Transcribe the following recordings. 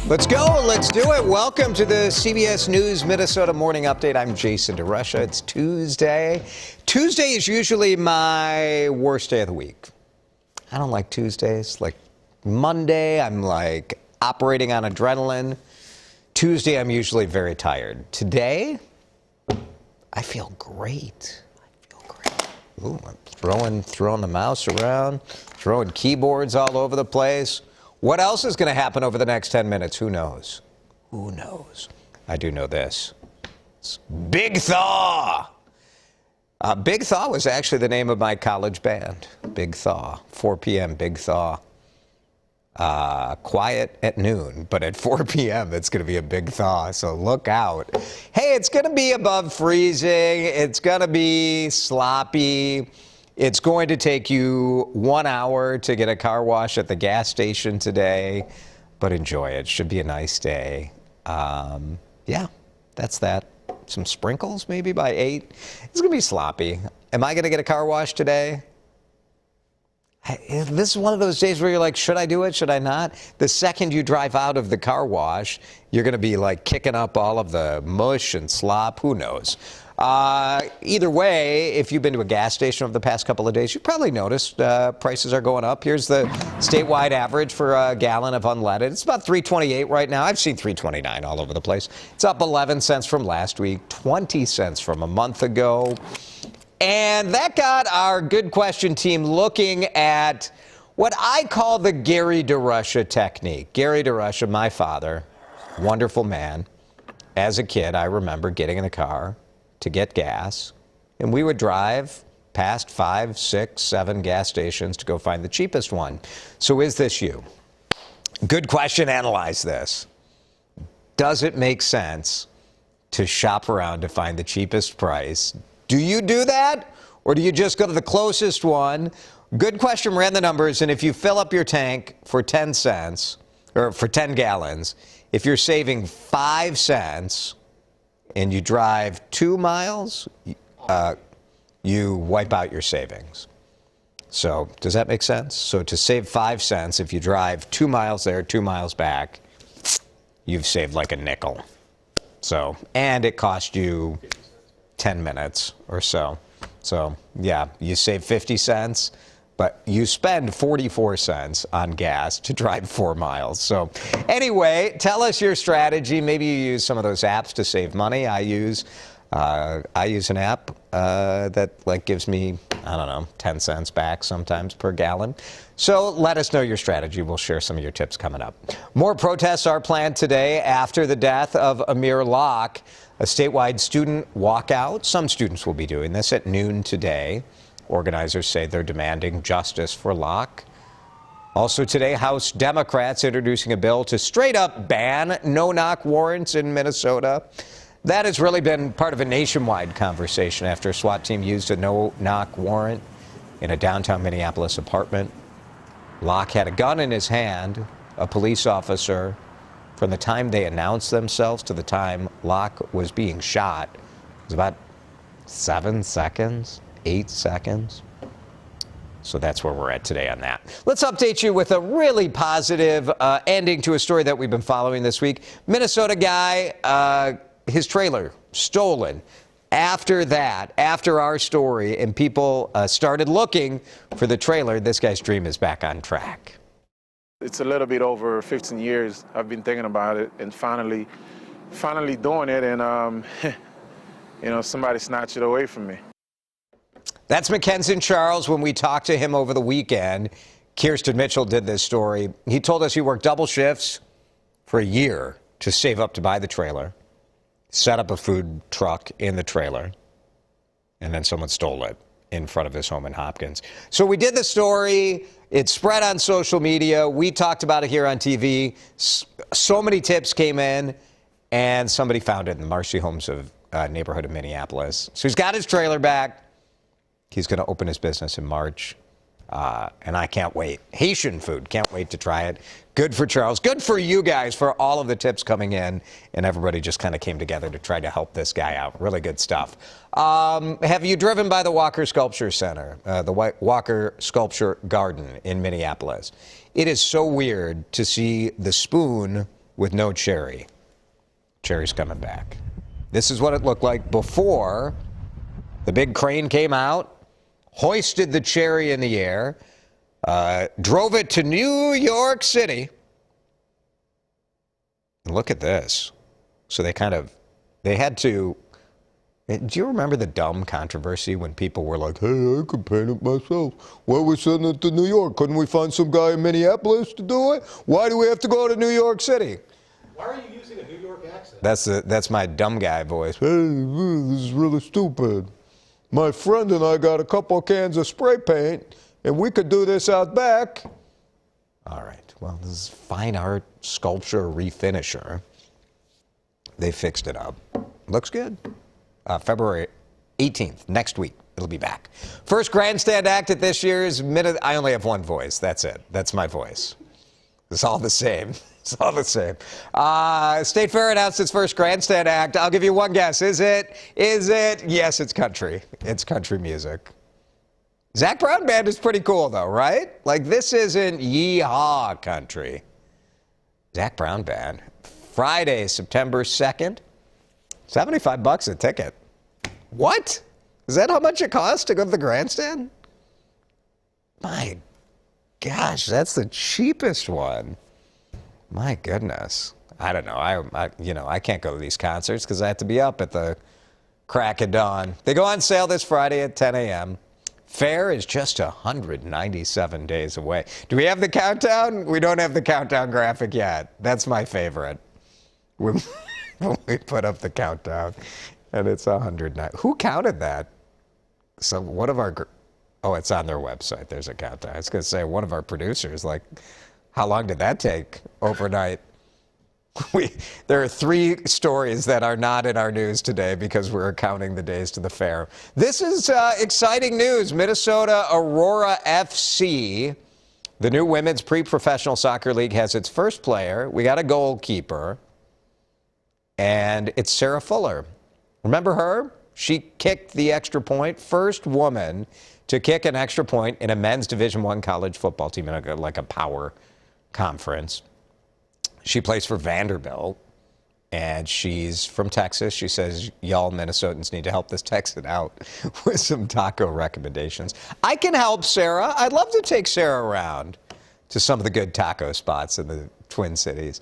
Let's go. Let's do it. Welcome to the CBS News Minnesota Morning Update. I'm Jason DeRusha. It's Tuesday. Tuesday is usually my worst day of the week. I don't like Tuesdays. Like Monday, I'm like operating on adrenaline. Tuesday, I'm usually very tired. Today, I feel great. Ooh, I'm throwing the mouse around, throwing keyboards all over the place. What else is going to happen over the next 10 minutes? Who knows? Who knows? I do know this. It's Big Thaw. Big Thaw was actually the name of my college band. Big Thaw. 4 p.m. Big Thaw. Quiet at noon, but at 4 p.m. it's going to be a big thaw, so look out. Hey, it's going to be above freezing. It's going to be sloppy. It's going to take you 1 hour to get a car wash at the gas station today, but enjoy it. Should be a nice day. Yeah, that's that. Some sprinkles maybe by 8. It's going to be sloppy. Am I going to get a car wash today? This is one of those days where you're like, should I do it? Should I not? The second you drive out of the car wash, you're going to be like kicking up all of the mush and slop. Who knows? Either way, if you've been to a gas station over the past couple of days, you probably noticed prices are going up. Here's the statewide average for a gallon of unleaded. It's about $3.28 right now. I've seen $3.29 all over the place. It's up 11 cents from last week, 20 cents from a month ago. And that got our Good Question team looking at what I call the Gary DeRusha technique. Gary DeRusha, my father, wonderful man. As a kid, I remember getting in the car to get gas, and we would drive past 5, 6, 7 gas stations to go find the cheapest one. So is this you? Good question. Analyze this. Does it make sense to shop around to find the cheapest price? Do you do that, or do you just go to the closest one? Good Question ran the numbers, and if you fill up your tank for 10 cents, or for 10 gallons, if you're saving 5 cents and you drive 2 miles, you wipe out your savings. So does that make sense? So to save 5 cents, if you drive 2 miles there, 2 miles back, you've saved like a nickel. So, and it cost you 10 minutes or so. So, yeah, you save 50 cents, but you spend 44 cents on gas to drive 4 miles. So, anyway, tell us your strategy. Maybe you use some of those apps to save money. I use an app that like gives me, I don't know, 10 cents back sometimes per gallon. So let us know your strategy. We'll share some of your tips coming up. More protests are planned today after the death of Amir Locke. A statewide student walkout. Some students will be doing this at noon today. Organizers say they're demanding justice for Locke. Also today, House Democrats introducing a bill to straight up ban no-knock warrants in Minnesota. That has really been part of a nationwide conversation after a SWAT team used a no-knock warrant in a downtown Minneapolis apartment. Locke had a gun in his hand. A police officer, from the time they announced themselves to the time Locke was being shot, was about 7 seconds, 8 seconds. So that's where we're at today on that. Let's update you with a really positive ending to a story that we've been following this week. Minnesota guy, his trailer stolen. After that, after our story, and people started looking for the trailer, this guy's dream is back on track. It's a little bit over 15 years I've been thinking about it, and finally doing it, and somebody snatched it away from me. That's Mackenzie Charles. When we talked to him over the weekend, Kirsten Mitchell did this story. He told us he worked double shifts for a year to save up to buy the trailer, set up a food truck in the trailer, and then someone stole it in front of his home in Hopkins. So we did the story. It spread on social media. We talked about it here on TV. So many tips came in, and somebody found it in the Marcy Homes of neighborhood of Minneapolis. So he's got his trailer back. He's going to open his business in March. And I can't wait. Haitian food. Can't wait to try it. Good for Charles. Good for you guys for all of the tips coming in. And everybody just kind of came together to try to help this guy out. Really good stuff. Have you driven by the Walker Sculpture Center, the Walker Sculpture Garden in Minneapolis? It is so weird to see the spoon with no cherry. Cherry's coming back. This is what it looked like before the big crane came out, hoisted the cherry in the air, drove it to New York City. And look at this. So they had to. Do you remember the dumb controversy when people were like, hey, I could paint it myself. Why are we sending it to New York? Couldn't we find some guy in Minneapolis to do it? Why do we have to go to New York City? Why are you using a New York accent? That's my dumb guy voice. Hey, this is really stupid. My friend and I got a couple cans of spray paint, and we could do this out back. All right. Well, this is fine art sculpture refinisher. They fixed it up. Looks good. February 18th, next week, it'll be back. First grandstand act at this year's Minute. I only have one voice. That's it. That's my voice. It's all the same. It's all the same. State Fair announced its first grandstand act. I'll give you one guess. Is it? Yes, it's country. It's country music. Zach Brown Band is pretty cool, though, right? Like, this isn't yee-haw country. Zach Brown Band. Friday, September 2nd. $75 a ticket. What? Is that how much it costs to go to the grandstand? My gosh, that's the cheapest one. My goodness. I don't know. I can't go to these concerts because I have to be up at the crack of dawn. They go on sale this Friday at 10 a.m. Fair is just 197 days away. Do we have the countdown? We don't have the countdown graphic yet. That's my favorite. When we put up the countdown, and it's 109. Who counted that? So one of our, it's on their website. There's a countdown. I was going to say, one of our producers, like, how long did that take overnight? There are 3 stories that are not in our news today because we're counting the days to the fair. This is exciting news. Minnesota Aurora FC, the new women's pre-professional soccer league, has its first player. We got a goalkeeper. And it's Sarah Fuller. Remember her? She kicked the extra point. First woman to kick an extra point in a men's Division I college football team, like a power conference. She plays for Vanderbilt, and she's from Texas. She says, y'all Minnesotans need to help this Texan out with some taco recommendations. I can help Sarah. I'd love to take Sarah around to some of the good taco spots in the Twin Cities.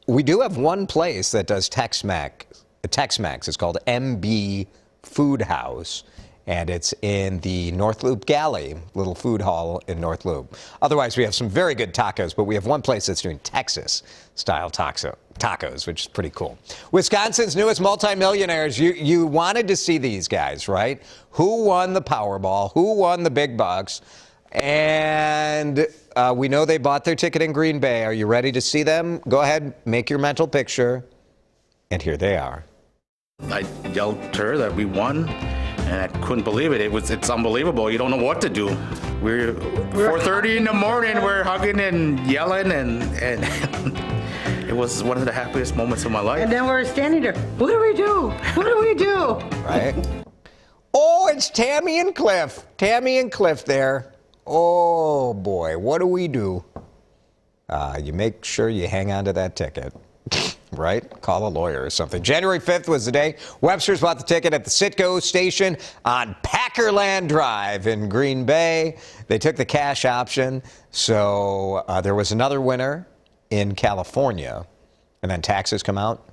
We do have one place that does Tex-Mex. It's called MB Food House, and it's in the North Loop Galley, little food hall in North Loop. Otherwise, we have some very good tacos, but we have one place that's doing Texas-style tacos, which is pretty cool. Wisconsin's newest multimillionaires. You wanted to see these guys, right? Who won the Powerball? Who won the big bucks? And we know they bought their ticket in Green Bay. Are you ready to see them? Go ahead, make your mental picture. And here they are. I yelled to her that we won, and I couldn't believe it. It's unbelievable. You don't know what to do. We're 4:30 in the morning. We're hugging and yelling, and it was one of the happiest moments of my life. And then we're standing there. What do we do? What do we do? Right? Oh, it's Tammy and Cliff. Tammy and Cliff there. Oh, boy, what do we do? You make sure you hang on to that ticket, right? Call a lawyer or something. January 5th was the day Webster's bought the ticket at the Citgo station on Packerland Drive in Green Bay. They took the cash option, so there was another winner in California, and then taxes come out.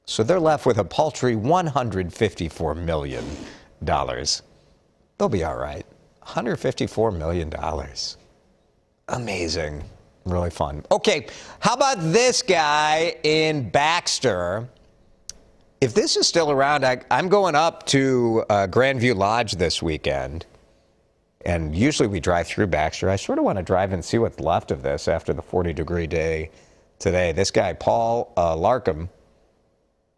So they're left with a paltry $154 million. They'll be all right. $154 million. Amazing. Really fun. Okay, how about this guy in Baxter? If this is still around, I'm going up to Grandview Lodge this weekend. And usually we drive through Baxter. I sort of want to drive and see what's left of this after the 40-degree day today. This guy, Paul Larkham,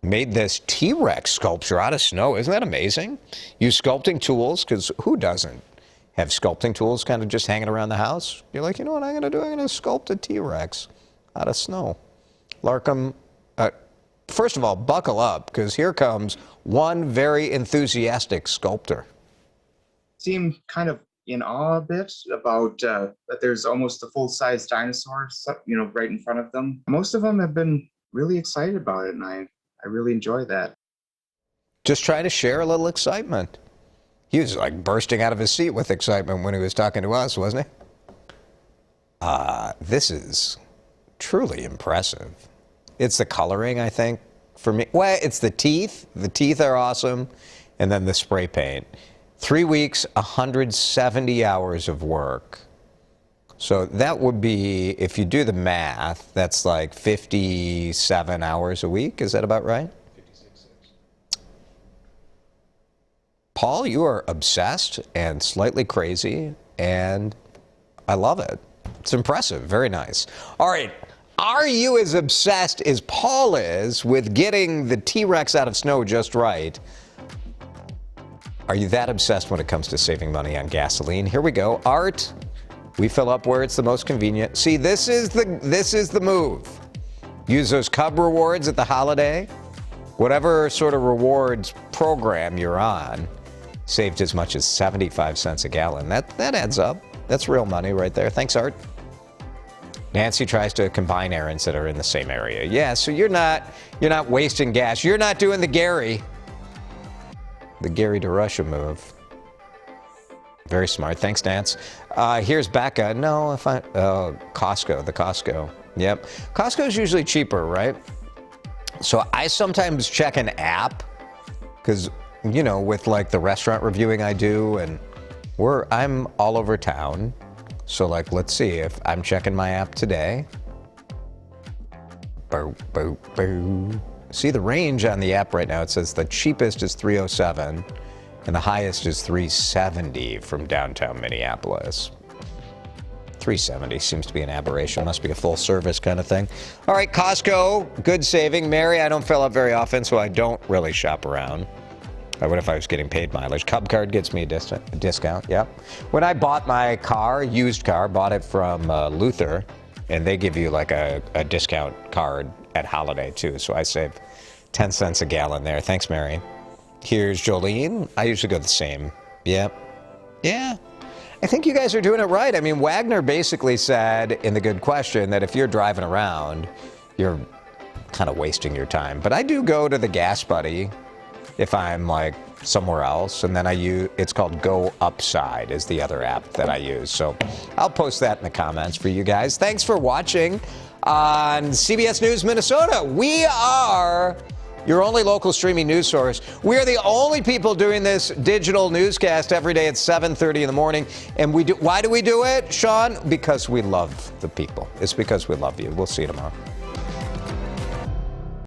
made this T-Rex sculpture out of snow. Isn't that amazing? Use sculpting tools, because who doesn't have sculpting tools kind of just hanging around the house? You're like, you know what I'm going to do? I'm going to sculpt a T-Rex out of snow. Larkham, first of all, buckle up, because here comes one very enthusiastic sculptor. Seem kind of in awe a bit about that there's almost a full-size dinosaur, right in front of them. Most of them have been really excited about it, and I really enjoy that. Just try to share a little excitement. He was like bursting out of his seat with excitement when he was talking to us, wasn't he? This is truly impressive. It's the coloring, I think, for me. Well, it's the teeth. The teeth are awesome. And then the spray paint. 3 weeks, 170 hours of work. So that would be, if you do the math, that's like 57 hours a week. Is that about right? 56. Paul, you are obsessed and slightly crazy, and I love it. It's impressive. Very nice. All right. Are you as obsessed as Paul is with getting the T-Rex out of snow just right? Are you that obsessed when it comes to saving money on gasoline? Here we go. Art, we fill up where it's the most convenient. See, this is the move. Use those Cub rewards at the holiday. Whatever sort of rewards program you're on, saved as much as 75 cents a gallon. That adds up. That's real money right there. Thanks, Art. Nancy tries to combine errands that are in the same area. Yeah, so you're not wasting gas. You're not doing the Gary DeRusha move. Very smart. Thanks, Nance. Here's Becca. No, Costco, the Costco. Yep. Costco is usually cheaper, right? So I sometimes check an app because, with like the restaurant reviewing I do, and I'm all over town. So let's see if I'm checking my app today. Boo, boo, boo. See the range on the app right now. It says the cheapest is 307 and the highest is 370 from downtown Minneapolis. 370 seems to be an aberration. Must be a full service kind of thing. All right, Costco, good saving. Mary, I don't fill up very often, so I don't really shop around. I would if I was getting paid mileage. Cub card gets me a discount, yep. When I bought my car, used car, bought it from Luther, and they give you like a discount card at holiday too, so I save 10 cents a gallon there. Thanks, Mary. Here's Jolene. I usually go the same. Yep. Yeah. I think you guys are doing it right. I mean, Wagner basically said in the good question that if you're driving around, you're kind of wasting your time. But I do go to the Gas Buddy if I'm like somewhere else, and then it's called Go Upside is the other app that I use. So I'll post that in the comments for you guys. Thanks for watching on CBS News Minnesota. We are your only local streaming news source. We are the only people doing this digital newscast every day at 7:30 in the morning. And why do we do it, Sean? Because we love the people. It's because we love you. We'll see you tomorrow.